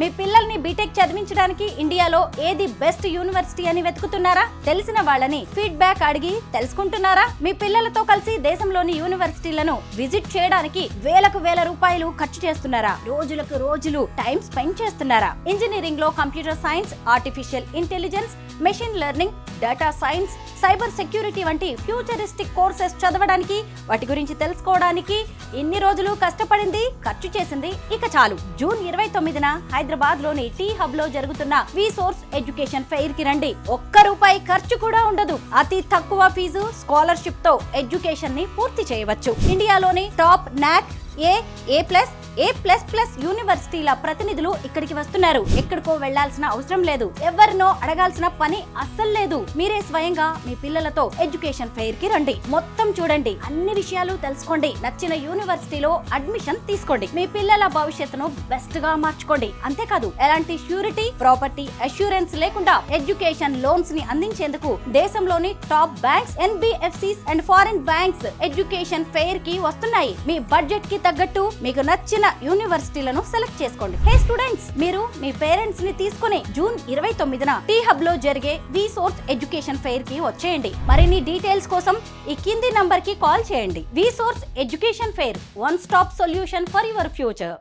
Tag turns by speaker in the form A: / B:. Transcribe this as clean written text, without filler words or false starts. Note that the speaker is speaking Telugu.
A: మీ పిల్లల్ని బీటెక్ చదివించడానికి ఇండియాలో ఏది బెస్ట్ యూనివర్సిటీ అని వెతుకుతున్నారా? తెలిసిన వాళ్ళని ఫీడ్బ్యాక్ అడిగి తెలుసుకుంటున్నారా? మీ పిల్లలతో కలిసి దేశంలోని యూనివర్సిటీలను విజిట్ చేయడానికి వేలకు వేల రూపాయలు ఖర్చు చేస్తున్నారా? రోజులకు రోజులు టైం స్పెండ్ చేస్తున్నారా? ఇంజనీరింగ్ లో computer science, artificial intelligence, machine learning, data science, cyber security వంటి ఫ్యూచరిస్టిక్ కోర్సెస్ చదవడానికి, వాటి గురించి తెలుసుకోవడానికి ఇన్ని రోజులు కష్టపడింది, ఖర్చు చేసింది ఇక చాలు. జూన్ 29న హైదరాబాద్ లోని టీ హబ్ లో జరుగుతున్న విసోర్స్ ఎడ్యుకేషన్ ఫెయిర్ కి రండి. ఒక్క రూపాయి ఖర్చు కూడా ఉండదు. అతి తక్కువ ఫీజు, స్కాలర్షిప్ తో ఎడ్యుకేషన్ ని పూర్తి చేయవచ్చు. ఇండియాలోని టాప్ నాక్ ఏ++ యూనివర్సిటీల ప్రతినిధులు ఇక్కడికి వస్తున్నారు. ఎక్కడికో వెళ్లాల్సిన అవసరం లేదు. ఎవరినో అడగాల్సిన పని అస్సలు లేదు. మీరే స్వయంగా మీ పిల్లలతో ఎడ్యుకేషన్ ఫెయిర్ కి రండి. మొత్తం చూడండి, అన్ని విషయాలు తెలుసుకోండి. నచ్చిన యూనివర్సిటీలో అడ్మిషన్ తీసుకోండి. మీ పిల్లల భవిష్యత్తును బెస్ట్ గా మార్చుకోండి. అంతేకాదు, ఎలాంటి ష్యూరిటీ, ప్రాపర్టీ అష్యూరెన్స్ లేకుండా ఎడ్యుకేషన్ లోన్స్ ని అందించేందుకు దేశంలోని top banks, NBFCs and foreign banks education fair కి వస్తున్నాయి. మీ బడ్జెట్ కి తగ్గట్టు మీకు నచ్చిన యూనివర్సిటీలను సెలెక్ట్ చేసుకోండి. హే స్టూడెంట్స్, మీరు మీ పేరెంట్స్ ని తీసుకుని జూన్ 29న టీ హబ్ లో జరిగే విసోర్స్ ఎడ్యుకేషన్ ఫెయిర్ కి వచ్చేయండి. మరిన్ని డీటెయిల్స్ కోసం ఈ కింది నంబర్ కి కాల్ చేయండి. విసోర్స్ education fair, one stop solution for your future.